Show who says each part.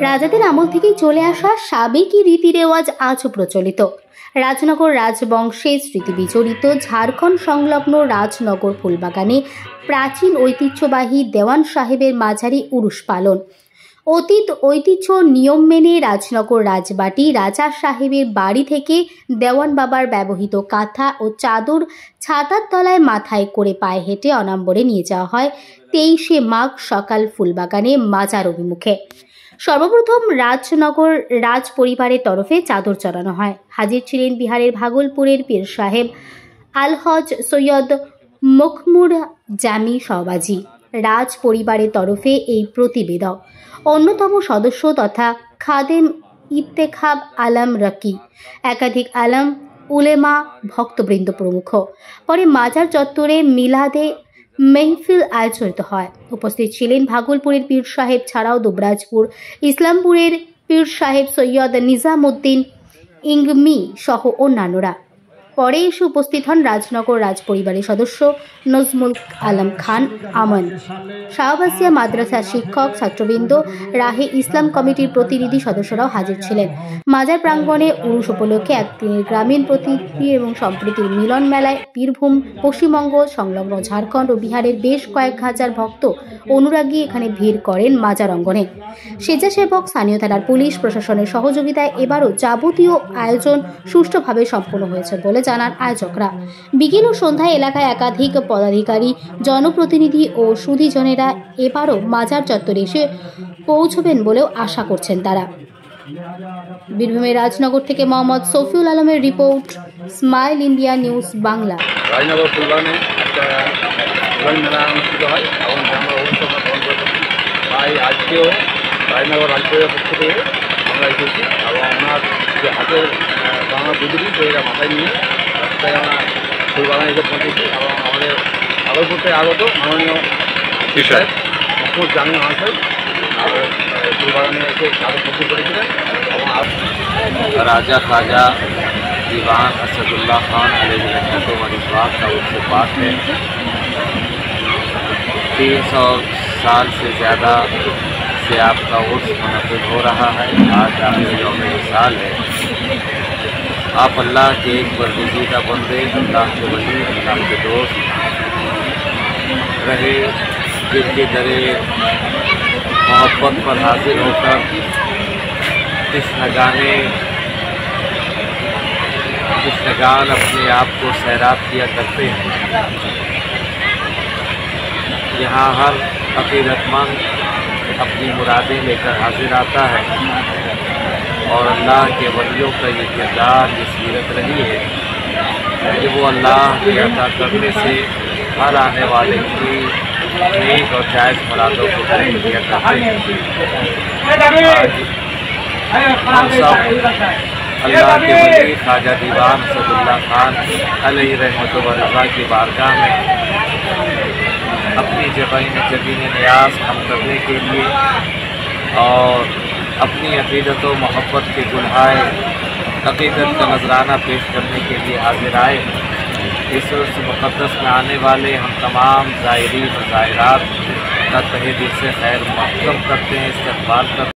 Speaker 1: রাজাদের আমল থেকেই চলে আসা সাবেকি রীতি রেওয়াজ আজও প্রচলিত। রাজনগর রাজবংশের স্মৃতি বিজড়িত ঝাড়খণ্ড সংলগ্ন রাজনগর ফুলবাগানে প্রাচীন ঐতিহ্যবাহী দেওয়ান সাহেবের মাঝারি উরুস পালন। অতীত ঐতিহ্য নিয়ম মেনে রাজনগর রাজবাটি রাজা সাহেবের বাড়ি থেকে দেওয়ান বাবার ব্যবহৃত কাঁথা ও চাদর ছাতার তলায় মাথায় করে পায়ে হেঁটে অনাম্বরে নিয়ে যাওয়া হয় 23শে মাঘ সকাল ফুলবাগানে মাজার অভিমুখে। সর্বপ্রথম রাজনগর রাজ পরিবারের তরফে চাদর চড়ানো হয়। হাজির ছিলেন বিহারের ভাগলপুরের পীর সাহেব আলহজ সৈয়দ মখমুর জামি সহবাজি। রাজ পরিবারের তরফে এই প্রতিবেদক অন্যতম সদস্য তথা খাদেম ইত্তেখাব আলম রকি, একাধিক আলম উলেমা, ভক্তবৃন্দ প্রমুখ। পরে মাজার চত্বরে মিলাদে মেহফিল আয়োজিত হয়। উপস্থিত ছিলেন ভাগলপুরের পীর সাহেব ছাড়াও দুবরাজপুর ইসলামপুরের পীর সাহেব সৈয়দ নিজামুদ্দিন ইংমি সহ অন্যান্যরা। পরে এসে উপস্থিত হন রাজনগর রাজ পরিবারের সদস্য নজমুল আলম খান আমন, শাহবাসিয়া মাদ্রাসার শিক্ষক, ছাত্রবৃন্দ, রাহে ইসলাম কমিটির প্রতিনিধি সদস্যরাও হাজির ছিলেন। মাজার প্রাঙ্গণে উরুস উপলক্ষে এক দিনের গ্রামীণ প্রতীকী এবং সম্প্রীতির মিলন মেলায় বীরভূম, পশ্চিমবঙ্গ সংলগ্ন ঝাড়খণ্ড ও বিহারের বেশ কয়েক হাজার ভক্ত অনুরাগী এখানে ভিড় করেন মাজার অঙ্গনে। স্বেচ্ছাসেবক, স্থানীয় থানার পুলিশ প্রশাসনের সহযোগিতায় এবারও যাবতীয় আয়োজন সুষ্ঠুভাবে সম্পন্ন হয়েছে বলে জানান আয়োজকরা। বিকেল ও সন্ধ্যায় এলাকায় একাধিক পদাধিকারী, জনপ্রতিনিধি ও সুধীজনেরা এবারও মাজার চত্বরে এসে পৌঁছবেন বলেও আশা করছেন তারা। বীরভূমের রাজনগর থেকে মোহাম্মদ সফিউল আলমের report, smile India news Bangla.
Speaker 2: Rajnagar ফুলবাগানে একটা মেলা অনুষ্ঠিত হয় এবং আমরা অনুষ্ঠান পালন করে থাকি। তাই আজকেও রাজনগর রাজপরিবারের পক্ষ থেকে আমরা এসেছি এবং ওনার যে হাতের বাংলা বুঝলি সেটা মাথায় নিয়ে রাস্তায় আমরা ফুলবাগানে এসে পৌঁছেছি এবং আমাদের ভাগলপুর থেকে আগত মাননীয় বিষয় মহম্মদ জামি মহাশয় ফুলবাগানে এসে চাদর প্রস্তুত করেছিলেন এবং
Speaker 3: राजा ख्वाजा दीवान असदुल्ला खान अलैहि रहमत व रिज़वान का उससे पास है। 300 साल से ज़्यादा से आपका उर्स मुनक़िद हो रहा है। आज आखिर यौम विसाल है। आप अल्लाह के एक बरगुज़ीदा बंदे, अल्लाह के वली, अल्लाह के दोस्त रहे, जिनके दरे मोहब्बत पर हाजिर होकर इस नगान अपने आप को सैराब किया करते हैं। यहाँ हर अक़ीदतमंद अपनी मुरादें लेकर हाजिर आता है और अल्लाह के वलियों का ये किरदार, ये सीरत रही है कि वो अल्लाह के अता करने से हर आने वाले की नेक और जायज़ मुरादों को पूरा किया करते हैं। हम सब अल्लाह के वली ख्वाजा दीवान असदुल्ला खान अलैहि रहमत व रिज़वान की बारगाह में अपनी जबीन नियाज हम करने के लिए और अपनी अक़ीदत व मोहब्बत के दुल्हाए अक़ीदत का नजराना पेश करने के लिए हाजिर आए। इस उर्स मुक़द्दस में आने वाले हम तमाम ज़ायरीन और ज़ायरात का तहे दिल से खैर मक़दम करते हैं, इस्तक़बाल करते हैं।